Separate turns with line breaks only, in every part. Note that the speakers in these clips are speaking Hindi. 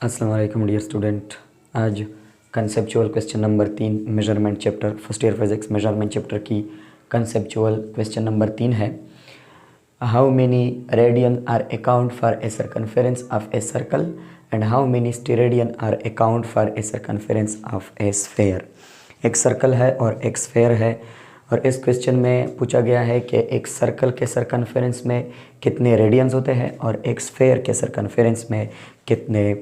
अस्सलाम वालेकुम डियर स्टूडेंट। आज conceptual question number 3 measurement chapter first year physics measurement chapter की कंसेप्चुअल क्वेश्चन नंबर 3 है। How many radian are account for a circumference of a circle and how many steradian are account for a circumference of a sphere. एक सर्कल है और एक स्फेयर है और इस क्वेश्चन में पूछा गया है कि एक सर्कल के सर्कमफेरेंस में कितने रेडियंस होते हैं और एक स्फेयर के सर्कमफेरेंस में कितने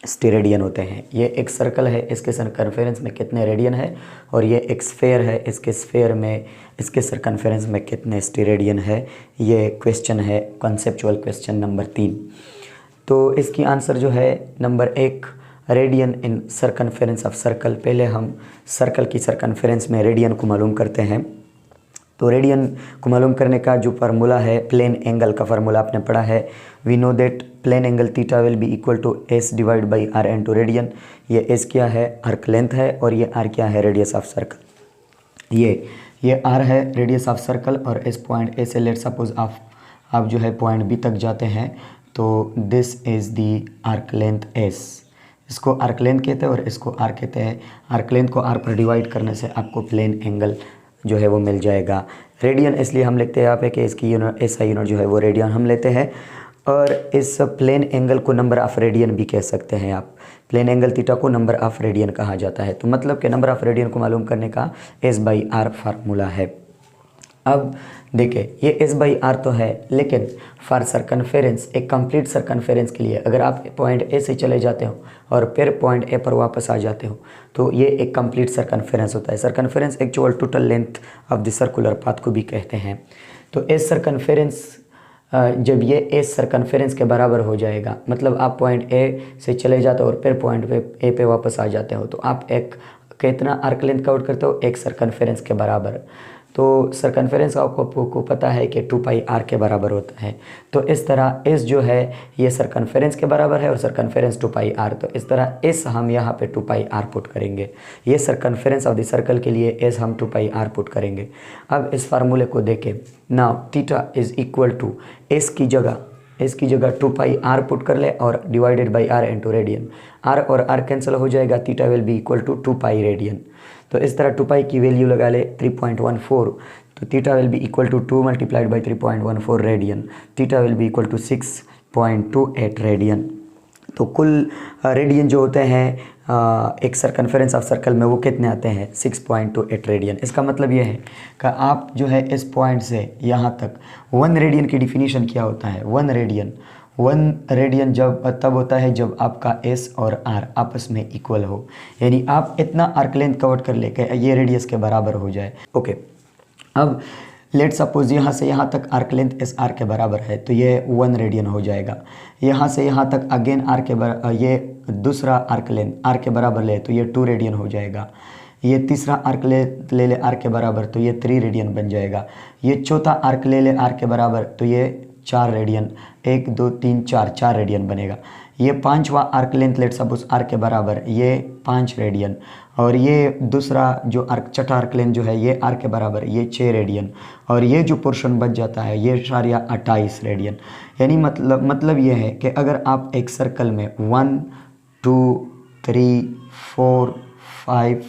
स्टेरेडियन होते हैं। ये एक सर्कल है, इसके सर्कमफेरेंस में कितने रेडियन है, और ये एक स्फेयर है, इसके स्फेयर में इसके सर्कमफेरेंस में कितने स्टेरेडियन है। ये क्वेश्चन है कॉन्सेप्चुअल क्वेश्चन नंबर 3। तो इसकी आंसर जो है number 1 radian in circumference of circle. पहले हम सर्कल की सर्कमफेरेंस में रेडियन को मालूम करते हैं। तो रेडियन को मालूम करने का जो फार्मूला है, प्लेन एंगल का फार्मूला आपने पढ़ा है। We know that plane angle theta will be equal to S divide by R into radian. ये एस क्या है, आर्क लेंथ है, और ये आर क्या है, रेडियस ऑफ सर्कल। ये आर है रेडियस ऑफ सर्कल, और इस पॉइंट ए से लेट सपोज आप जो है पॉइंट बी तक जाते हैं, तो this is the arc length S. इसको आर्क लेंथ कहते हैं और इसको आर कहते हैं। आर्क लेंथ को आर पर डिवाइड करने से आपको प्लेन एंगल जो है वो मिल जाएगा। रेडियन इसलिए हम लिखते हैं यहाँ पे कि इसकी यूनिट एसआई यूनिट जो है वो रेडियन हम लेते हैं, और इस प्लेन एंगल को नंबर ऑफ़ रेडियन भी कह सकते हैं आप। प्लेन एंगल थीटा को नंबर ऑफ़ रेडियन कहा जाता है। तो मतलब कि नंबर ऑफ़ रेडियन को मालूम करने का एस बाई आर फार्मूला है। अब देखिए, ये एस बाई आर तो है, लेकिन फॉर सर्कमफेरेंस, एक कंप्लीट सर्कमफेरेंस के लिए अगर आप पॉइंट ए से चले जाते हो और फिर पॉइंट ए पर वापस आ जाते हो, तो ये एक कंप्लीट सर्कमफेरेंस होता है। Circumference actual total length of the circular path को भी कहते हैं। तो इस सर्कमफेरेंस जब ये एस सर्कमफेरेंस के बराबर हो जाएगा, मतलब आप पॉइंट ए से चले जाते हो और फिर पॉइंट पे ए पे वापस आ जाते हो, तो आप एक कितना आर्क लेंथ काउंट करते हो, एक सर्कमफेरेंस के बराबर। तो सर्कमफेरेंस आपको पता है कि 2 पाई आर के बराबर होता है। तो इस तरह एस जो है ये सर्कमफेरेंस के बराबर है और सर्कमफेरेंस 2 पाई आर। तो इस तरह एस हम यहाँ पे 2 पाई आर पुट करेंगे। ये सर्कमफेरेंस ऑफ द सर्कल के लिए एस हम 2 पाई आर पुट करेंगे। अब इस फार्मूले को देखें, now theta is equal to S की जगह 2 पाई आर पुट कर ले और divided by R into radian. R और आर कैंसिल हो जाएगा, theta will be equal to 2 pi radian. तो इस तरह 2 पाई की वैल्यू लगा ले 3.14, तो theta will be equal to 2 multiplied by 3.14 radian. Theta will be equal to 6.28 radian. तो कुल रेडियन जो होते हैं एक सर्कमफेरेंस ऑफ सर्कल में, वो कितने आते हैं, 6.28 रेडियन। इसका मतलब ये है कि आप जो है इस पॉइंट से यहाँ तक 1 रेडियन की डिफिनीशन क्या होता है। 1 रेडियन जब तब होता है जब आपका एस और आर आपस में इक्वल हो, यानी आप इतना आर्क लेंथ कवर कर ले के ये रेडियस के बराबर हो जाए। ओके, अब लेट सपोज यहाँ से यहाँ तक आर्क लेंथ एस आर के बराबर है, तो ये 1 रेडियन हो जाएगा। यहाँ से यहाँ तक अगेन आर के बराबर, ये दूसरा आर्क लेंथ आर के बराबर ले तो ये 2 रेडियन हो जाएगा। ये तीसरा आर्क ले ले आर के बराबर, तो ये 3 रेडियन बन जाएगा। ये चौथा आर्क ले ले आर के बराबर, तो ये 4 रेडियन, 1 2 3 4 रेडियन बनेगा। ये 5वां arc length let suppose R के बराबर, ये 5 रेडियन, और ये दूसरा जो आर्क छठा आर्क लेंथ जो है ये आर के बराबर, ये 6 रेडियन, और ये जो पोर्शन बच जाता है ये 28 रेडियन। यानी मतलब ये है कि अगर आप एक सर्कल में 1 2 3 4 5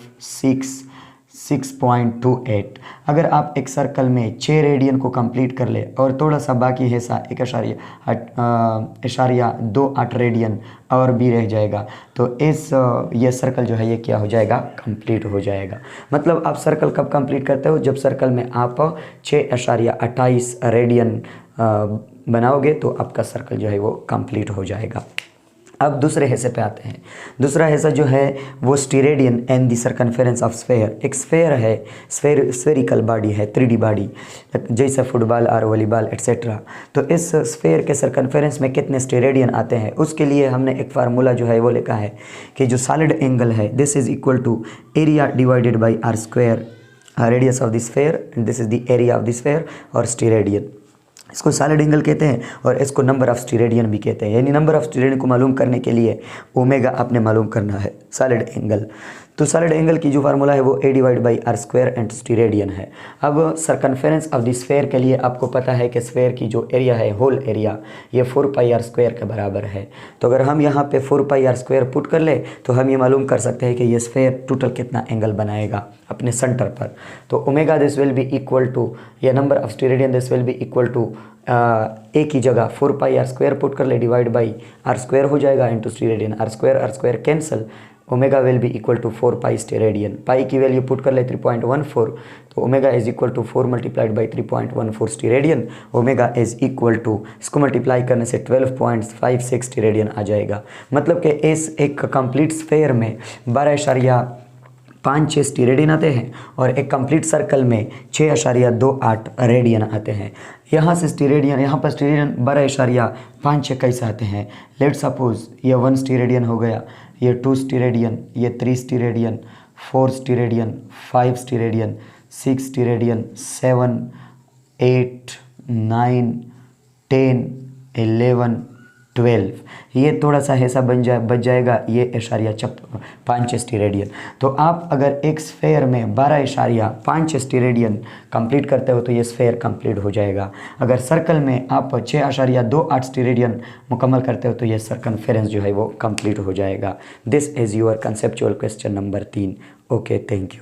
6.28, अगर आप एक सर्कल में 6 रेडियन को कंप्लीट कर ले और थोड़ा सा बाकी हिस्सा 1.28 रेडियन और भी रह जाएगा, तो ये सर्कल जो है ये क्या हो जाएगा, कंप्लीट हो जाएगा। मतलब आप सर्कल कब कंप्लीट करते हो, जब सर्कल में आप 6.28 रेडियन बनाओगे तो आपका सर्कल जो है वो कंप्लीट हो जाएगा। अब दूसरे हिस्से पे आते हैं। दूसरा हिस्सा जो है वो steradian and the circumference of sphere. एक स्फेयर है, स्फेरिकल बॉडी है, 3D बॉडी, जैसे फुटबॉल और वॉलीबॉल एट्सेट्रा। तो इस स्फेयर के सर्कमफेरेंस में कितने स्टेरेडियन आते हैं, उसके लिए हमने एक फार्मूला जो है वो लिखा है कि जो सॉलिड एंगल है, this is equal to area divided by R square, radius of the sphere, and this is the area of the sphere, और स्टेरेडियन। इसको सॉलिड एंगल कहते हैं और इसको नंबर ऑफ स्टेरेडियन भी कहते हैं। यानी नंबर ऑफ स्टेरेडियन को मालूम करने के लिए ओमेगा आपने मालूम करना है, सॉलिड एंगल। तो सॉलिड एंगल की जो फार्मूला है वो a divide by R square and steradian है। अब सरकमफेरेंस ऑफ द स्फेयर के लिए आपको पता है कि स्फेयर की जो एरिया है, होल एरिया, ये 4 पाई आर स्क्वायर के बराबर है। तो अगर हम यहाँ पे 4 पाई आर स्क्वायर पुट कर ले तो हम ये मालूम कर सकते हैं कि ये स्फेयर टोटल कितना एंगल बनाएगा अपने सेंटर पर। तो omega this will be equal to, ये number of steradian this will be equal to A की जगह 4 पाई आर स्क्वायर पुट कर ले डिवाइड बाई आर स्क्वायर हो जाएगा into steradian, R square cancel, omega will be equal to 4 pi steradian. Pi की वैल्यू पुट कर ले 3.14, तो omega is equal to 4 multiplied by 3.14 steradian. Omega is equal to, इसको मल्टीप्लाई करने से 12.56 स्टीरेडियन आ जाएगा। मतलब कि इस एक कंप्लीट स्फेयर में 12.56 स्टीरेडियन आते हैं और एक कंप्लीट सर्कल में 6.28 रेडियन आते हैं। यहाँ से स्टीरेडियन, यहाँ पर स्टीरेडियन 12.56 कैसे आते हैं? लेट सपोज ये 1 स्टीरेडियन हो गया, ये 2 स्टीरेडियन, ये 3 स्टीरेडियन, 4 स्टीरेडियन, 5 स्टीरेडियन, 6 स्टीरेडियन, 7, 8, 9, 10, 11, 12, ये थोड़ा सा ऐसा बच जाएगा ये 5 स्टीरेडियन। तो आप अगर एक स्फेयर में 12.5 स्टीरेडियन कंप्लीट करते हो तो ये स्फेयर कंप्लीट हो जाएगा। अगर सर्कल में आप 6.28 स्टीरेडियन मुकम्मल करते हो तो ये सरकमफेरेंस जो है वो कंप्लीट हो जाएगा। This is your conceptual question number 3। Okay, thank you.